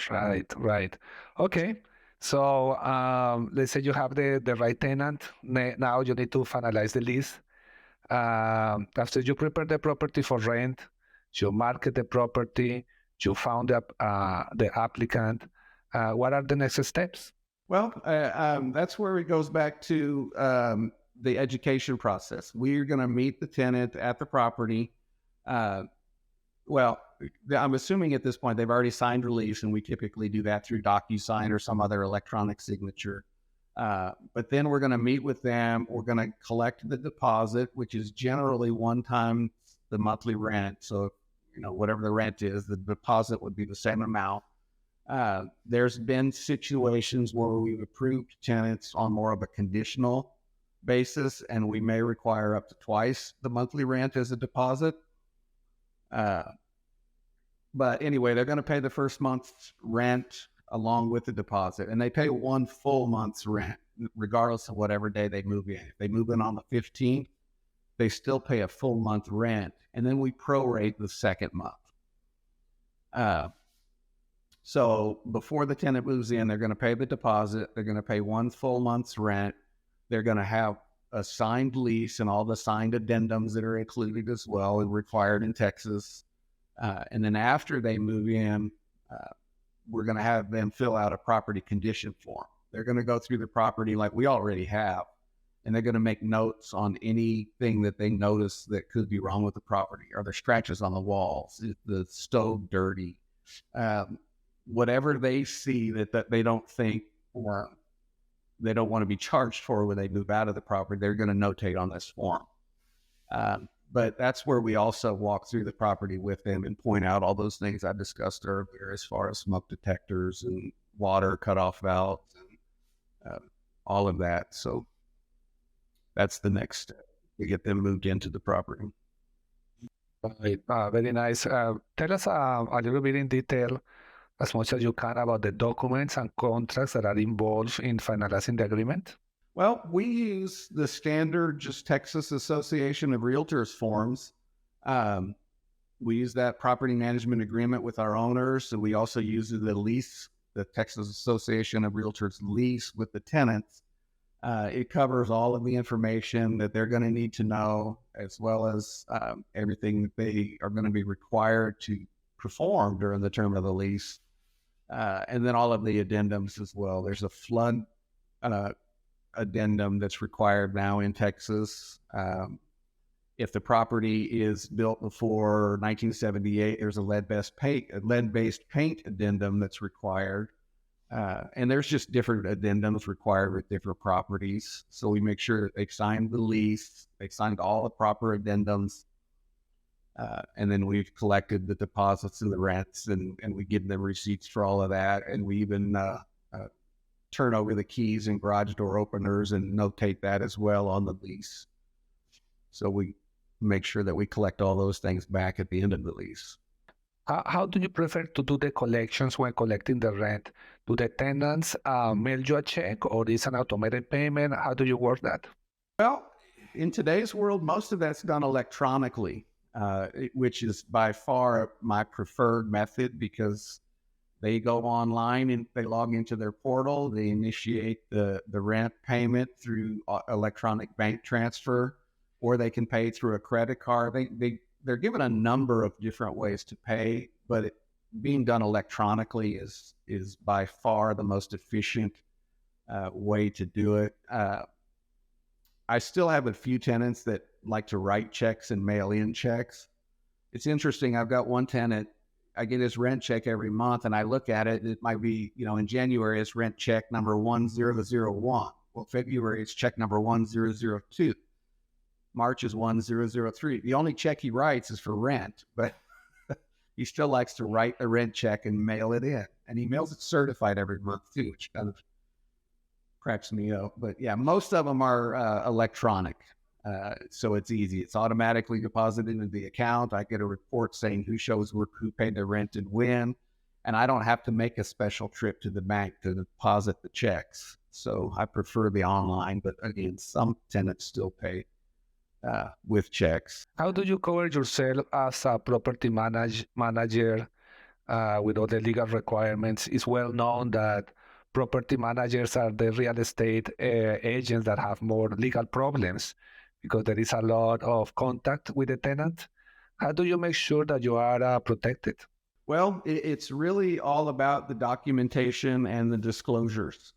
Right, right. Okay. So let's say you have the right tenant. Now you need to finalize the lease. After you prepare the property for rent, you market the property, you found the applicant. What are the next steps? Well, that's where it goes back to the education process. We're going to meet the tenant at the property. Uh, well, I'm assuming at this point they've already signed a lease, and we typically do that through DocuSign or some other electronic signature. But then we're going to meet with them. We're going to collect the deposit, which is generally one time the monthly rent. So, whatever the rent is, the deposit would be the same amount. There's been situations where we've approved tenants on more of a conditional basis, and we may require up to twice the monthly rent as a deposit. But anyway, they're going to pay the first month's rent along with the deposit, and they pay one full month's rent, regardless of whatever day they move in. If they move in on the 15th, they still pay a full month rent, and then we prorate the second month. So before the tenant moves in, they're going to pay the deposit. They're going to pay one full month's rent. They're going to have a signed lease and all the signed addendums that are included as well and required in Texas. And then after they move in, we're going to have them fill out a property condition form. They're going to go through the property like we already have, and they're going to make notes on anything that they notice that could be wrong with the property. Are there scratches on the walls? Is the stove dirty? Whatever they see that they don't think or they don't want to be charged for when they move out of the property, they're going to notate on this form. But that's where we also walk through the property with them and point out all those things I discussed earlier as far as smoke detectors and water cutoff valves and all of that. So that's the next step to get them moved into the property. Right. Very nice. Tell us a little bit in detail, as much as you can, about the documents and contracts that are involved in finalizing the agreement. Well, we use the standard just Texas Association of Realtors forms. We use that property management agreement with our owners. So we also use the lease, the Texas Association of Realtors lease with the tenants. It covers all of the information that they're going to need to know, as well as everything that they are going to be required to perform during the term of the lease. And then all of the addendums as well. There's a flood addendum that's required now in Texas. If the property is built before 1978, there's a lead-based paint addendum that's required. And there's just different addendums required with different properties. So we make sure that they've signed the lease, they've signed all the proper addendums, and then we've collected the deposits and the rents, and we give them receipts for all of that. And we even turn over the keys and garage door openers and notate that as well on the lease. So we make sure that we collect all those things back at the end of the lease. How do you prefer to do the collections when collecting the rent? Do the tenants mail you a check, or is an automated payment? How do you work that? Well, in today's world, most of that's done electronically, which is by far my preferred method, because they go online and they log into their portal. They initiate the rent payment through electronic bank transfer, or they can pay through a credit card. They're given a number of different ways to pay, but being done electronically is by far the most efficient way to do it. I still have a few tenants that like to write checks and mail in checks. It's interesting. I've got one tenant, I get his rent check every month, and I look at it. It might be, in January, it's rent check number 1001. Well, February, it's check number 1002. March is 1003. The only check he writes is for rent, but he still likes to write a rent check and mail it in. And he mails it certified every month too, which kind of cracks me up. But yeah, most of them are electronic. So it's easy. It's automatically deposited into the account. I get a report saying who paid the rent and when, and I don't have to make a special trip to the bank to deposit the checks. So I prefer the online, but again, some tenants still pay with checks. How do you cover yourself as a property manager with all the legal requirements. It's well known that property managers are the real estate agents that have more legal problems because there is a lot of contact with the tenant. How do you make sure that you are protected? Well, it's really all about the documentation and the disclosures.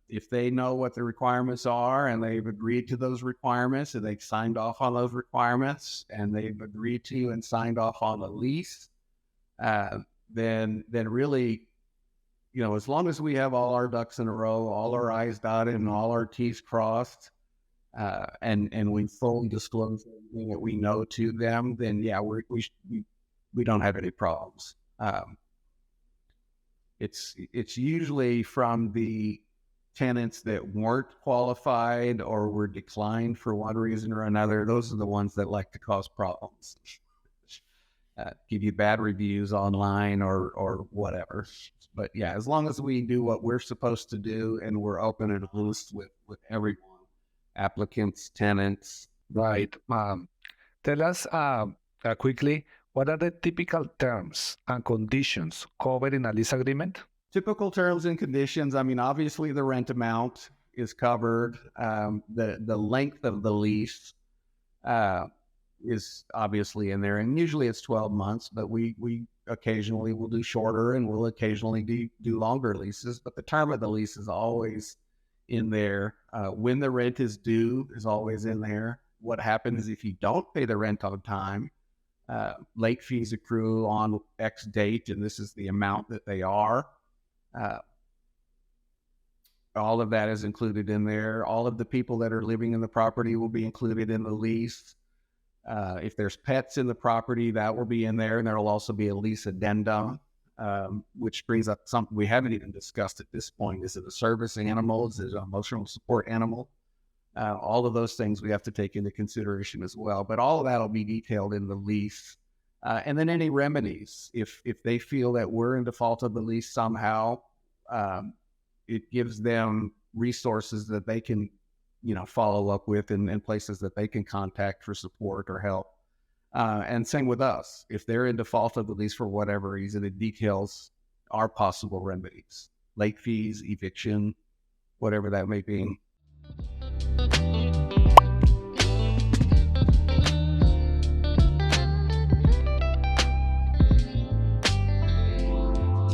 If they know what the requirements are and they've agreed to those requirements and they've signed off on those requirements and they've agreed to and signed off on the lease, then really, as long as we have all our ducks in a row, all our I's dotted and all our T's crossed, and we fully disclose everything that we know to them, then yeah, we don't have any problems. It's usually from the tenants that weren't qualified or were declined for one reason or another. Those are the ones that like to cause problems, give you bad reviews online or whatever. But yeah, as long as we do what we're supposed to do and we're open and loose with everyone, applicants, tenants. Right. Tell us quickly, what are the typical terms and conditions covered in a lease agreement? Typical terms and conditions. I mean, obviously the rent amount is covered. The length of the lease is obviously in there, and usually it's 12 months, but we occasionally will do shorter and we'll occasionally do longer leases, but the term of the lease is always in there. When the rent is due is always in there. What happens if you don't pay the rent on time? Late fees accrue on X date, and this is the amount that they are. All of that is included in there. All of the people that are living in the property will be included in the lease. If there's pets in the property, that will be in there, and there will also be a lease addendum, which brings up something we haven't even discussed at this point. Is it a service animal? Is it an emotional support animal? All of those things we have to take into consideration as well. But all of that will be detailed in the lease. And then any remedies, if they feel that we're in default of the lease somehow, it gives them resources that they can, follow up with and places that they can contact for support or help. And same with us. If they're in default of the lease for whatever reason, it details our possible remedies, late fees, eviction, whatever that may be.